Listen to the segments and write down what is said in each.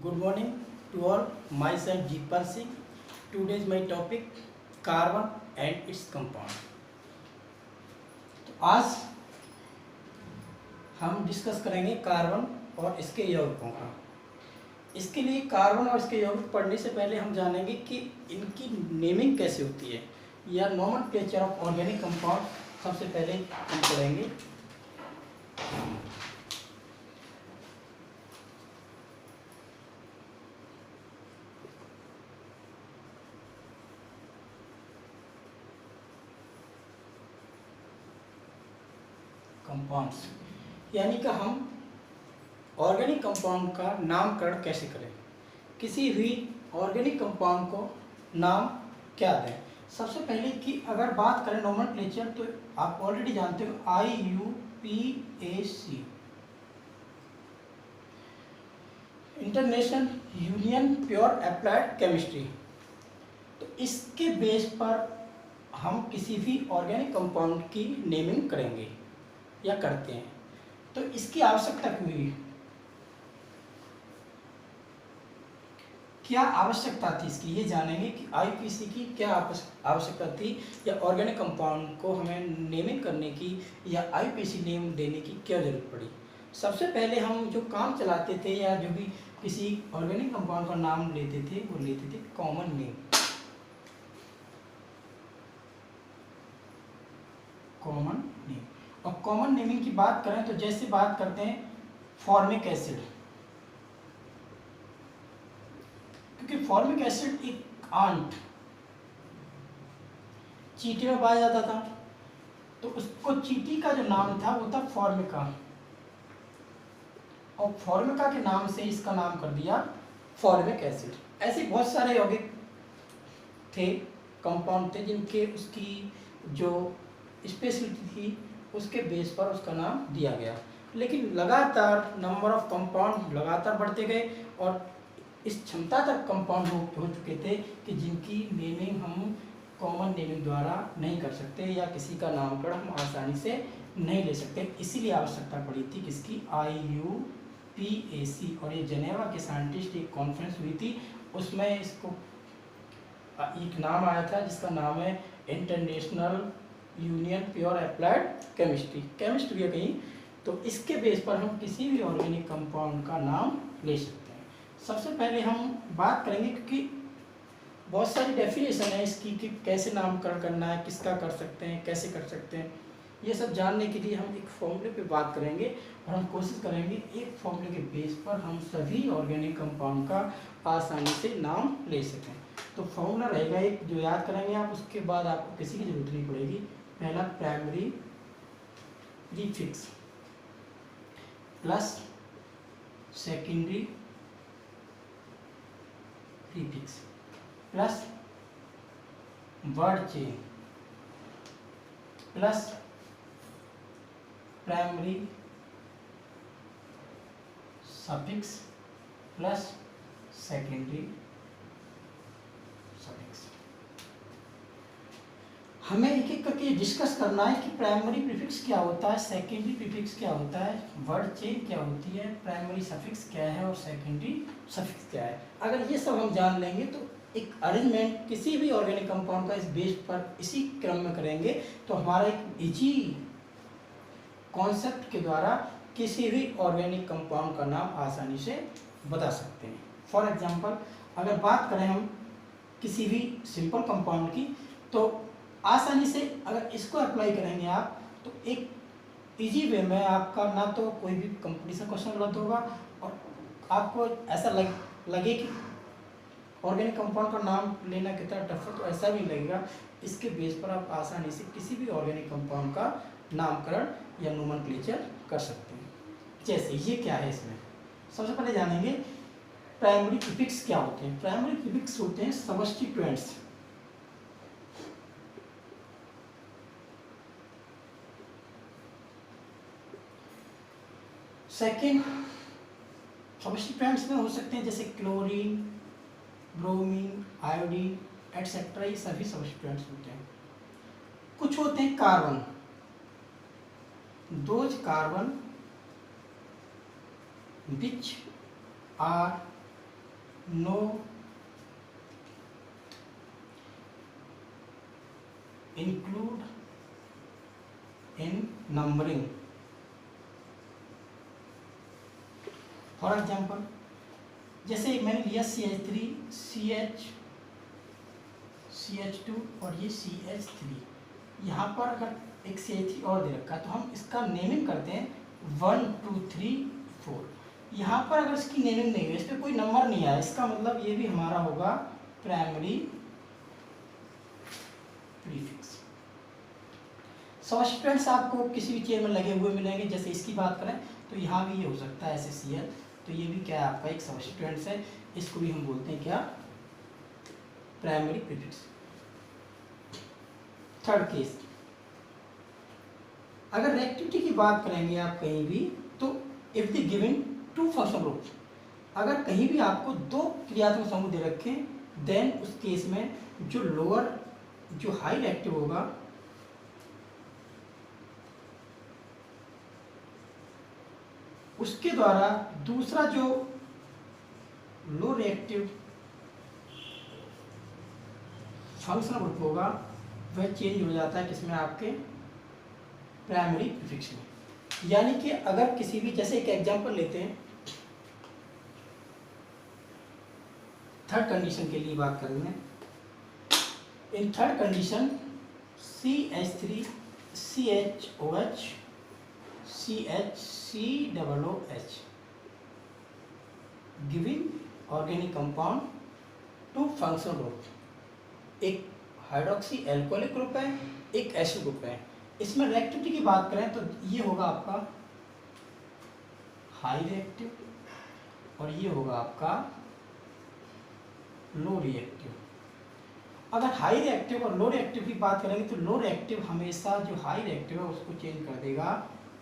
Good morning to all. Myself Jeetpal Singh. Today is my topic carbon and its compound. तो आज हम discuss करेंगे carbon और इसके यौगिकों का। इसके लिए कार्बन और इसके यौगिक पढ़ने से पहले हम जानेंगे कि इनकी नेमिंग कैसे होती है या नोमेनक्लेचर ऑफ ऑर्गेनिक कंपाउंड सबसे पहले हम पढ़ेंगे। कंपाउंड्स यानी कि हम ऑर्गेनिक कंपाउंड का नामकरण कैसे करें, किसी भी ऑर्गेनिक कंपाउंड को नाम क्या दें। सबसे पहले कि अगर बात करें नोमेनक्लेचर तो आप ऑलरेडी जानते हो IUPAC international union pure applied chemistry. तो इसके बेस पर हम किसी भी ऑर्गेनिक कंपाउंड की नेमिंग करेंगे या करते हैं। तो इसकी आवश्यकता क्यों हुई, क्या आवश्यकता थी इसकी, ये जानेंगे कि आईपीसी की क्या आवश्यकता थी या ऑर्गेनिक कंपाउंड को हमें नेमिंग करने की या आईपीसी नेम देने की क्या जरूरत पड़ी। सबसे पहले हम जो काम चलाते थे या जो भी किसी ऑर्गेनिक कंपाउंड का नाम लेते थे वो लेते थे कॉमन नेम। कॉमन नेम और कॉमन नेमिंग की बात करें तो जैसे बात करते हैं फॉर्मिक एसिड, क्योंकि फॉर्मिक एसिड एक आंट चींटी में पाया जाता था, तो उसको चींटी का जो नाम था वो था फॉर्मिका, और फॉर्मिका के नाम से इसका नाम कर दिया फॉर्मिक एसिड। ऐसे बहुत सारे यौगिक थे, कंपाउंड थे जिनके उसकी जो स्पेशलिटी थी उसके बेस पर उसका नाम दिया गया। लेकिन लगातार नंबर ऑफ कंपाउंड लगातार बढ़ते गए और इस क्षमता तक कंपाउंड हो चुके थे कि जिनकी नेमिंग हम कॉमन नेमिंग द्वारा नहीं कर सकते या किसी का नामकरण हम आसानी से नहीं ले सकते। इसीलिए आवश्यकता पड़ी थी किसकी, IUPAC। और ये जेनेवा के साइंटिस्ट एक कॉन्फ्रेंस हुई थी, उसमें इसको एक नाम आया था जिसका नाम है international union pure applied chemistry, chemist भी है कहीं। तो इसके बेस पर हम किसी भी ऑर्गेनिक कंपाउंड का नाम ले सकते हैं। सबसे पहले हम बात करेंगे क्योंकि बहुत सारी डेफिनेशन है इसकी कि कैसे नामकरण करना है, किसका कर सकते हैं, कैसे कर सकते हैं। ये सब जानने के लिए हम एक फॉर्मूले पे बात करेंगे और हम कोशिश करेंगे एक फॉर्मूले के बेस पर हम सभी ऑर्गेनिक कंपाउंड का आसानी से नाम ले सकें। तो फॉर्मूला रहेगा एक जो याद करेंगे आप, उसके बाद आपको किसी की जरूरत नहीं पड़ेगी। पहला primary prefix plus secondary prefix plus word chain plus primary suffix plus secondary suffix. हमें एक एक करके डिस्कस करना है कि प्राइमरी प्रीफिक्स क्या होता है, सेकेंडरी प्रीफिक्स क्या होता है, वर्ड चेन क्या होती है, प्राइमरी सफिक्स क्या है और सेकेंडरी सफिक्स क्या है। अगर ये सब हम जान लेंगे तो एक अरेंजमेंट किसी भी ऑर्गेनिक कंपाउंड का इस बेस पर इसी क्रम में करेंगे तो हमारा एक इजी कॉन्सेप्ट के द्वारा किसी भी ऑर्गेनिक कंपाउंड का नाम आसानी से बता सकते हैं। फॉर एग्जांपल अगर बात करें हम किसी भी सिंपल कंपाउंड की, तो आसानी से अगर इसको अप्लाई करेंगे आप तो एक इजी वे में आपका ना तो कोई भी कंपटीशन क्वेश्चन गलत होगा और आपको ऐसा लगे कि ऑर्गेनिक कंपाउंड का नाम लेना कितना टफ है, तो ऐसा भी लगेगा। इसके बेस पर आप आसानी से किसी भी ऑर्गेनिक कंपाउंड का नामकरण या नोमेनक्लेचर कर सकते हैं। जैसे ये क्या है, इसमें सबसे पहले जानेंगे प्राइमरी प्रीफिक्स क्या होते हैं। प्राइमरी प्रीफिक्स होते हैं सबस्टिट्यूएंट्स। सेकेंड सब्स्टिट्यूएंट्स में हो सकते हैं जैसे क्लोरीन, ब्रोमीन, आयोडीन एटसेट्रा, ये सभी सब्स्टिट्यूएंट्स होते हैं। कुछ होते हैं carbon, those carbon which are no include in numbering. For example जैसे मैंने लिया CH3 CH2 और ये CH3, यहाँ पर अगर एक CH3 और दे रखा है तो हम इसका नेमिंग करते हैं 1 2 3 4। यहाँ पर अगर इसकी नेमिंग नहीं है, इस पर कोई नंबर नहीं आया, इसका मतलब ये भी हमारा होगा प्राइमरी प्रीफिक्स। सब्स्टिट्यूएंट्स आपको किसी भी चेयर में लगे हुए मिलेंगे, जैसे इसकी बात करें तो यहाँ भी ये हो सकता है SaCl, तो ये भी क्या है आपका एक सब्स्टिट्यूएंट्स है, इसको भी हम बोलते हैं क्या, प्राइमरी प्रीफिक्स। थर्ड केस, अगर रिएक्टिविटी की बात करेंगे आप कहीं भी, तो if the given two function group, अगर कहीं भी आपको दो क्रियात्मक समूह दे रखे देन उस केस में जो हाई रिएक्टिव होगा उसके द्वारा दूसरा जो लो रिएक्टिव फंक्शनल ग्रुप होगा वह चेंज हो जाता है किसमें, आपके प्राइमरी प्रीफिक्स में। यानी कि अगर किसी भी, जैसे एक एग्जांपल लेते हैं, थर्ड कंडीशन के लिए बात करेंगे। In third condition CH3 CHOH CHCOOH giving organic compound two functional group, एक हाइड्रोक्सी एल्कोहलिक ग्रुप है, एक एसिड ग्रुप है। इसमें रिएक्टिविटी की बात करें तो ये होगा आपका हाई रिएक्टिव और ये होगा आपका लो रिएक्टिव। अगर हाई रिएक्टिव और लो रिएक्टिव की बात करेंगे तो लो रिएक्टिव हमेशा जो हाई रिएक्टिव है उसको चेंज कर देगा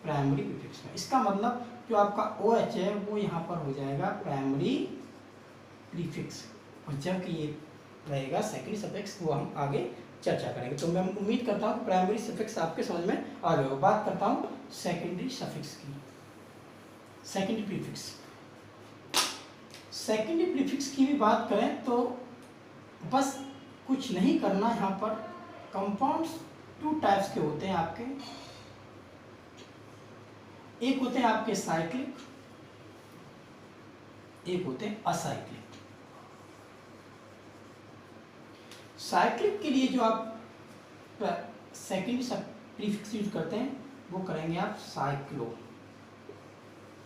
प्राइमरी प्रीफिक्स में। इसका मतलब जो आपका OH है वो यहाँ पर हो जाएगा प्राइमरी प्रीफिक्स, और जबकि ये रहेगा सेकेंडरी सफिक्स, वो हम आगे चर्चा करेंगे। तो मैं उम्मीद करता हूँ प्राइमरी सफिक्स आपके समझ में आ गया। बात करता हूँ सेकेंडरी सफिक्स की। सेकेंडरी प्रीफिक्स, सेकेंडरी प्रीफिक्स की भी बात करें तो बस कुछ नहीं करना, यहाँ पर कंपाउंड्स टू टाइप्स के होते हैं आपके, एक होते हैं आपके साइक्लिक, एक होते हैं असाइक्लिक। साइक्लिक के लिए जो आप सेकेंडरी प्रीफिक्स यूज करते हैं वो करेंगे आप साइक्लो।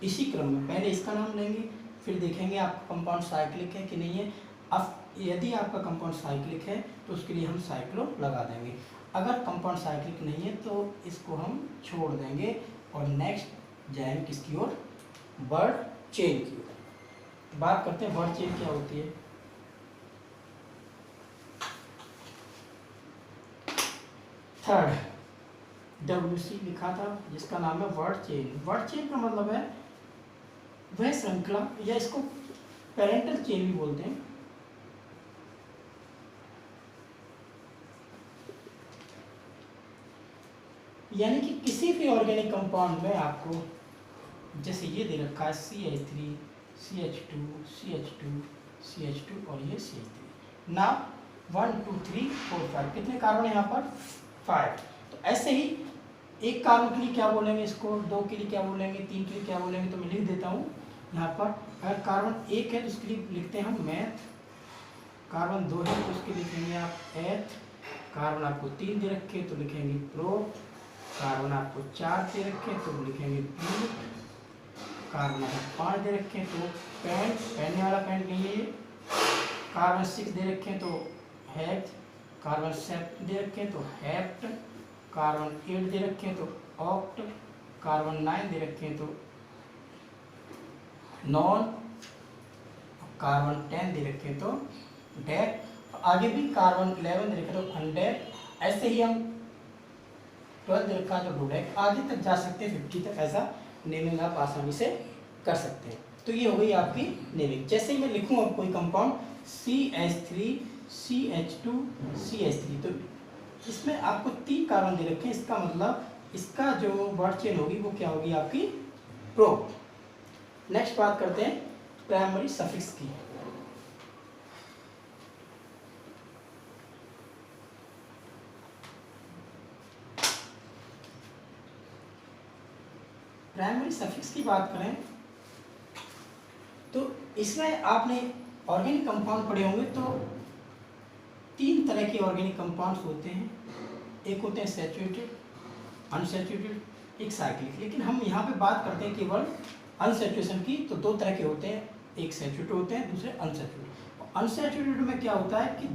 इसी क्रम में पहले इसका नाम लेंगे, फिर देखेंगे आपका कंपाउंड साइक्लिक है कि नहीं है। अब यदि आपका कंपाउंड साइक्लिक है तो उसके लिए हम साइक्लो लगा देंगे, अगर कंपाउंड साइक्लिक नहीं है तो इसको हम छोड़ देंगे और नेक्स्ट जाएंगे किसकी ओर, वर्ड चेन की ओर। बात करते हैं वर्ड चेन क्या होती है। थर्ड WC लिखा था जिसका नाम है वर्ड चेन। वर्ड चेन का मतलब है वह श्रृंखला, या इसको पेरेंटल चेन भी बोलते हैं। यानी कि किसी भी ऑर्गेनिक कंपाउंड में आपको जैसे ये दे रखा है CH3 CH2 CH2 CH2 और ये CH3 ना 1 2 3 4 5 कितने कार्बन है यहाँ पर 5। तो ऐसे ही एक कार्बन के लिए क्या बोलेंगे इसको, दो के लिए क्या बोलेंगे, तीन के लिए क्या बोलेंगे, तो मैं लिख देता हूँ यहाँ पर। अगर कार्बन एक है तो उसके लिए लिखते हैं हम मैथ, कार्बन दो है तो उसके लिखेंगे आप एथ, कार्बन आपको 3 दे रखे तो लिखेंगे प्रो, कार्बन आपको 4 दे रखे तो लिखेंगे प्यू, कार्बन आपको 5 दे रखे तो पेंट, पहनने वाला पेंट नहीं है, कार्बन 6 दे रखे तो हेथ, कार्बन 7 दे रखे तो हेप्ट, कार्बन 8 दे रखे तो ऑक्ट, कार्बन 9 दे रखे तो नॉन, कार्बन 10 दे रखे तो डेक, आगे भी कार्बन 11 दे रखे तो अनडेक, ऐसे ही हम 12 दे रखा तो डोडेक, आगे तक जा सकते हैं 50 तक। ऐसा नेमिंग आप आसानी से कर सकते हैं। तो ये हो गई आपकी नेमिंग। जैसे ही मैं लिखूँ अब कोई कंपाउंड CH3 CH2 CH3, तो इसमें आपको 3 कार्बन दे रखे हैं, इसका मतलब इसका जो वर्ड चेन होगी वो क्या होगी आपकी प्रो। नेक्स्ट बात करते हैं प्राइमरी सफिक्स की। प्राइमरी सफिक्स की बात करें तो इसमें आपने ऑर्गेनिक कंपाउंड पढ़े होंगे तो 3 तरह के ऑर्गेनिक कंपाउंड्स होते हैं। एक होते हैं सैचुरेटेड, अनसैचुरेटेड, एक साइक्लिक। लेकिन हम यहाँ पे बात करते हैं केवल अनसैचुरेशन की। तो 2 तरह के होते हैं, एक सैचुरेटेड होते हैं, दूसरे अनसैचुरेटेड। अनसैचुरेटेड में क्या होता है कि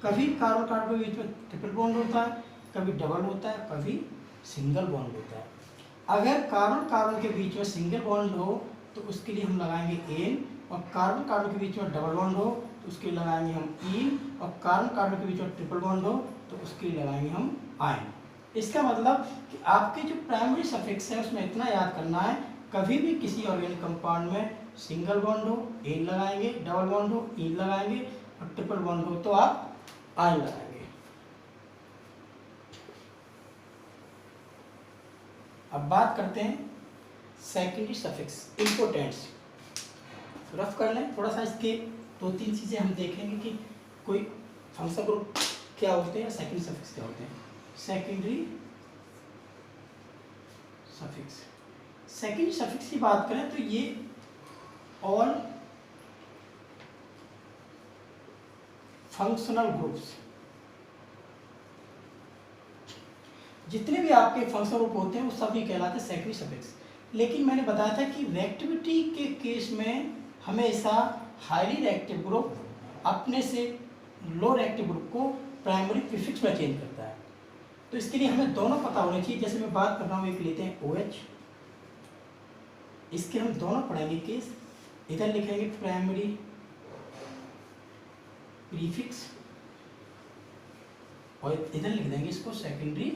कभी कार्बन कार्बन के बीच में ट्रिपल बॉन्ड होता है, कभी डबल होता है, कभी सिंगल बॉन्ड होता है। अगर कार्बन कार्बन के बीच में सिंगल बॉन्ड हो तो उसके लिए हम लगाएंगे एन, और कार्बन कार्बन के बीच में डबल बॉन्ड हो तो उसके लिए लगाएंगे हम ईन, और कार्बन कार्बन के बीच में ट्रिपल बॉन्ड हो तो उसके लिए लगाएंगे हम आयन। इसका मतलब कि आपके जो प्राइमरी सफिक्स है उसमें इतना याद करना है, कभी भी किसी ऑर्गेनिक कंपाउंड में सिंगल बॉन्ड हो एन लगाएंगे, डबल बॉन्ड हो ईन लगाएंगे, और ट्रिपल बॉन्ड हो तो आप आयन लगाएंगे। अब बात करते हैं सेकेंडरी सफिक्स इंपोर्टेंट्स। रफ कर लें थोड़ा सा, इसके 2-3 चीज़ें हम देखेंगे कि कोई फंक्शन ग्रुप क्या होते हैं, सेकेंडरी सफिक्स क्या होते हैं। सेकेंडरी सफिक्स, सेकेंडरी सफिक्स की बात करें तो ये ऑल फंक्शनल ग्रुप्स, जितने भी आपके फंक्शनल ग्रुप होते हैं वो सभी कहलाते हैं सेकेंडरी सफिक्स। लेकिन मैंने बताया था कि रिएक्टिविटी के केस में हमेशा हाईली रिएक्टिव ग्रुप अपने से लो रिएक्टिव ग्रुप को प्राइमरी प्रीफिक्स में चेंज करता है। तो इसके लिए हमें दोनों पता होने चाहिए। जैसे मैं बात कर रहा हूँ, एक लेते हैं OH, इसके हम दोनों पढ़ेंगे केस। इधर लिखेंगे प्राइमरी प्रीफिक्स और इधर लिख देंगे इसको सेकेंडरी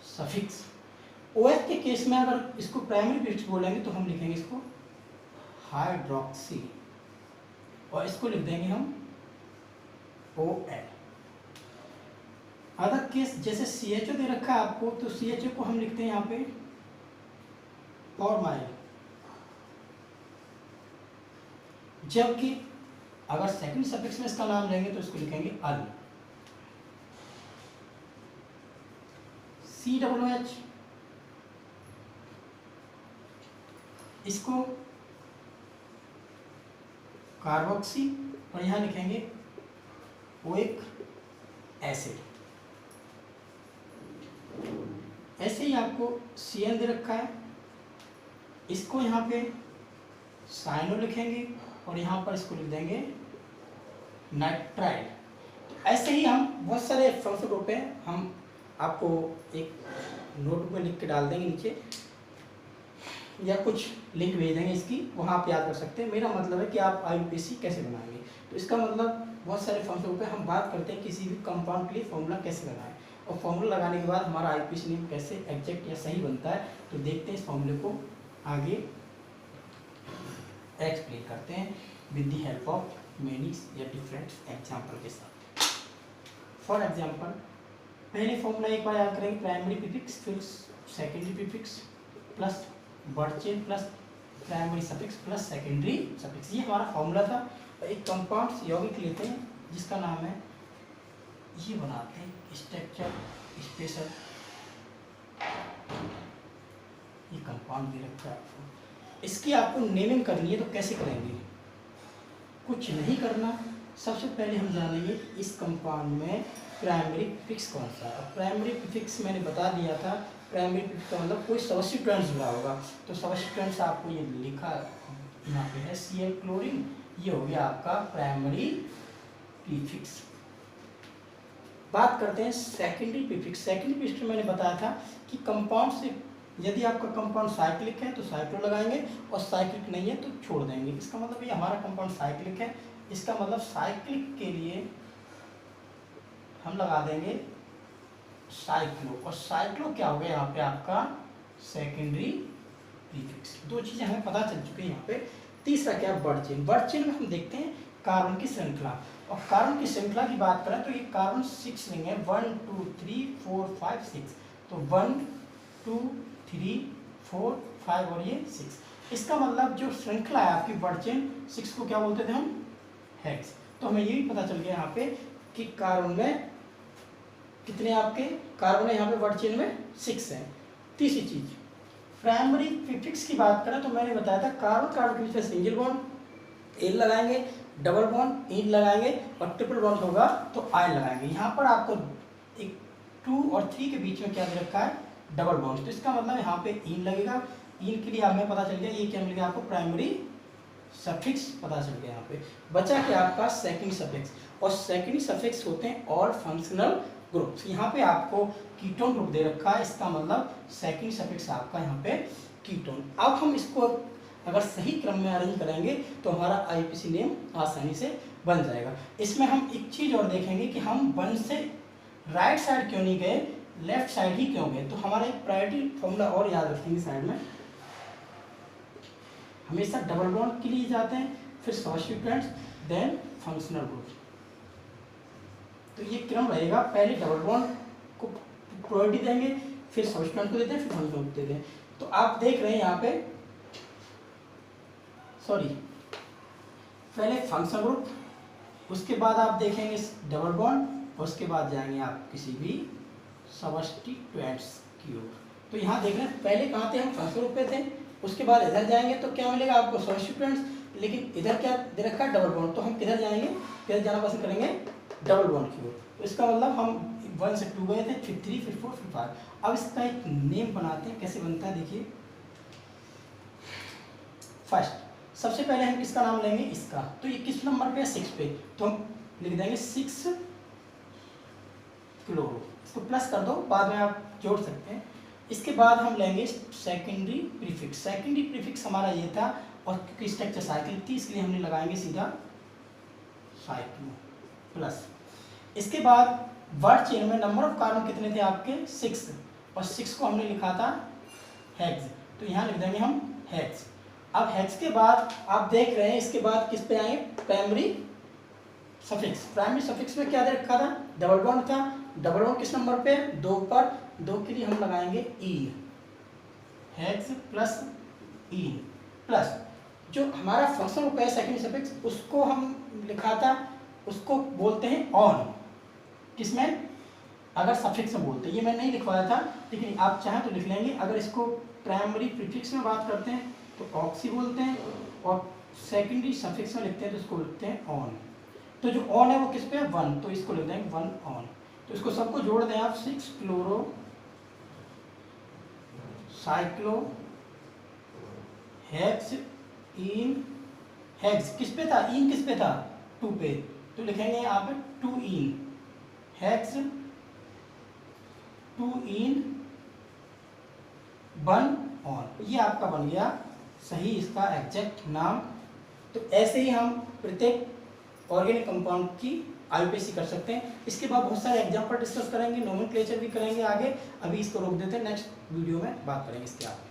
सफिक्स। OH के केस में अगर इसको प्राइमरी प्रीफिक्स बोलेंगे तो हम लिखेंगे इसको हाइड्रोक्सी, और इसको लिख देंगे हम OL। अदर केस जैसे CHO दे रखा है आपको, तो CHO को हम लिखते हैं यहाँ पे फॉर्माइल। जबकि अगर सेकंड सफिक्स में इसका नाम लेंगे तो इसको लिखेंगे अल। COOH, इसको कार्बोक्सी, और यहाँ लिखेंगे ओइक एसिड। ऐसे ही आपको CN दे रखा है, इसको यहाँ पे साइनो लिखेंगे और यहाँ पर इसको लिख देंगे नाइट्राइल। तो ऐसे ही हम बहुत सारे फंक्शन ग्रुप हैं, हम आपको एक नोटबुक में लिख के डाल देंगे नीचे, या कुछ लिंक भेज देंगे इसकी, वहाँ आप याद कर सकते हैं। मेरा मतलब है कि आप IUPAC कैसे बनाएंगे। तो इसका मतलब बहुत सारे फंक्शन ग्रुप हैं, हम बात करते हैं किसी भी कंपाउंड के लिए फॉर्मूला कैसे लगाएं, और फॉर्मूला लगाने के बाद हमारा IUPAC नेम कैसे एग्जैक्ट या सही बनता है। तो देखते हैं इस फॉर्मूले को आगे एक्सप्लेन करते हैं with the help of many या डिफरेंट एग्जाम्पल के साथ। फॉर एग्जाम्पल, पहले फॉर्मूला एक बार याद करेंगे, प्राइमरी प्रीफिक्स फिर secondary prefix plus word chain plus primary suffix plus secondary suffix. ये हमारा फॉर्मूला था। एक कंपाउंड यौगिक लेते हैं जिसका नाम है, ये बनाते हैं स्ट्रक्चर स्पेशल। ये कंपाउंड दे रखा है आपको, इसकी आपको नेमिंग करनी है। तो कैसे करेंगे, कुछ नहीं करना, सबसे पहले हम जानेंगे इस कंपाउंड में प्राइमरी प्रीफिक्स कौन सा है। प्राइमरी प्रीफिक्स मैंने बता दिया था, प्राइमरी प्रीफिक्स का मतलब कोई सब्स्टिट्यूएंट जुड़ा होगा। तो सब्स्टिट्यूएंट्स आपको ये लिखा यहाँ पे है Cl क्लोरीन, ये हो गया आपका प्राइमरी प्रीफिक्स। बात करते हैं सेकेंडरी प्रीफिक्स। सेकेंडरी प्रीफिक्स मैंने बताया था कि कंपाउंड से, यदि आपका कंपाउंड साइक्लिक है तो साइक्लो लगाएंगे, और साइक्लिक नहीं है तो छोड़ देंगे। इसका मतलब ये हमारा कंपाउंड साइक्लिक है, इसका मतलब साइक्लिक के लिए हम लगा देंगे साइक्लो, और साइक्लो क्या हो गया यहाँ पे आपका सेकेंडरी प्रीफिक्स। 2 चीज़ें हमें पता चल चुकी है यहाँ पे। तीसरा क्या है, वर्ड चेन। वर्ड चेन में हम देखते हैं कार्बन की श्रृंखला, और कार्बन की श्रृंखला की बात करें तो ये कार्बन 6 रिंग है, 1 2 3 4 5 6। तो 1 2 3 4 5 और ये 6। इसका मतलब जो श्रृंखला है आपकी वर्ड चेन 6 को क्या बोलते थे हम, हेक्स। तो हमें ये भी पता चल गया यहाँ पे कि कार्बन में कितने आपके कार्बन है यहाँ पे वर्ड चेन में 6 हैं। तीसरी चीज प्राइमरी प्रीफिक्स की बात करें तो मैंने बताया था कार्बन कार्बन के बीच में सिंगल बॉन्ड एल लगाएंगे, डबल बॉन्ड इन लगाएंगे और ट्रिपल बॉन्ड होगा तो आई लगाएंगे। यहाँ पर आपको एक 2 और 3 के बीच में क्या दे रखा है, डबल बॉन्ड, तो इसका मतलब यहाँ पे इन लगेगा। इन के लिए हमें पता चल गया ये क्या मिल गया आपको, प्राइमरी सफिक्स पता चल गया। यहाँ पे बचा क्या आपका सेकेंडरी सफिक्स, और सेकेंडरी सफिक्स होते हैं ऑल फंक्शनल ग्रुप्स। यहाँ पे आपको कीटोन ग्रुप दे रखा है, इसका मतलब सेकेंडरी सफिक्स आपका यहाँ पे कीटोन। अब हम इसको अगर सही क्रम में अरेंज करेंगे तो हमारा आईपीसी नेम आसानी से बन जाएगा। इसमें हम एक चीज और देखेंगे कि हम 1 से राइट साइड क्यों नहीं गए, लेफ्ट साइड ही क्यों गए। तो हमारा एक प्रायोरिटी फॉर्मूला और याद रखेंगे साइड में, हमेशा डबल बॉन्ड के लिए जाते हैं, फिर सब्स्टिट्यूएंट्स, देन फंक्शनल ग्रुप। तो ये क्रम रहेगा, पहले डबल बॉन्ड को प्रायोरिटी देंगे, फिर सब्स्टिट्यूएंट को देते हैं, फिर फंक्शनल ग्रुप देते हैं। तो आप देख रहे हैं यहाँ पे, सॉरी, पहले फंक्शनल ग्रुप, उसके बाद आप देखेंगे डबल बॉन्ड, और उसके बाद जाएंगे आप किसी भी सब्स्टिट्यूएंट्स की ओर। तो यहाँ देख रहे हैं पहले कहाँ थे हम, फंक्शनल ग्रुप पे थे, उसके बाद इधर जाएंगे तो क्या मिलेगा आपको, सब्स्टिट्यूएंट्स, लेकिन इधर क्या दे रखा है, डबल बॉन्ड। तो हम किधर जाएंगे, किधर जाना पसंद करेंगे, डबल बॉन्ड की ओर। तो इसका मतलब हम 1 से 2 गए थे, फिर 3, फिर 4, फिर 5। अब इसका एक नेम बनाते हैं, कैसे बनता है देखिए। फर्स्ट सबसे पहले हम किसका नाम लेंगे, इसका। तो ये किस नंबर पे है, 6 पे, तो हम लिख देंगे 6 क्लोरो। इसको प्लस कर दो, बाद में आप जोड़ सकते हैं। इसके बाद हम लेंगे सेकेंडरी प्रीफिक्स। सेकेंडरी प्रीफिक्स हमारा ये था, और क्योंकि स्ट्रक्चर साइकिल थी इसलिए हमने लगाएंगे सीधा साइक्लो प्लस। इसके बाद वर्ड चेन में नंबर ऑफ कार्बन कितने थे आपके, 6, और 6 को हमने लिखा था हेक्स, तो यहाँ लिख देंगे हम हेक्स। अब हेक्स के बाद आप देख रहे हैं, इसके बाद किस पे आएंगे, प्राइमरी सफिक्स। प्राइमरी सफिक्स में क्या दे रखा था, डबल बॉन्ड था। डबल बॉन्ड किस नंबर पे, 2 पर, 2 के लिए हम लगाएंगे इन, हेक्स प्लस इन प्लस जो हमारा फंक्शन ग्रुप है सेकेंडरी सफिक्स, उसको हम लिखा था, उसको बोलते हैं ऑन। किसमें, अगर सफिक्स में बोलते हैं, ये मैं नहीं लिखवाया था, लेकिन आप चाहें तो लिख लेंगे। अगर इसको प्राइमरी प्रीफिक्स में बात करते हैं तो ऑक्सी बोलते हैं, और सेकेंडरी सफिक्स में लिखते हैं तो इसको लिखते हैं ऑन। तो जो ऑन है वो किस पे है, 1, तो इसको लिख देंगे 1 ऑन। तो इसको सबको जोड़ दें आप, 6 क्लोरो साइक्लो हेक्स इन हेक्स किस पे था, इन किस पे था, 2 पे, तो लिखेंगे यहाँ पे 2 इन हेक्स 2 इन 1 ऑन। ये आपका बन गया सही इसका एग्जैक्ट नाम। तो ऐसे ही हम प्रत्येक ऑर्गेनिक कंपाउंड की आईयूपीएसी कर सकते हैं। इसके बाद बहुत सारे एग्जाम्पल डिस्कस करेंगे, नोमेनक्लेचर भी करेंगे आगे। अभी इसको रोक देते हैं, नेक्स्ट वीडियो में बात करेंगे इसके आगे।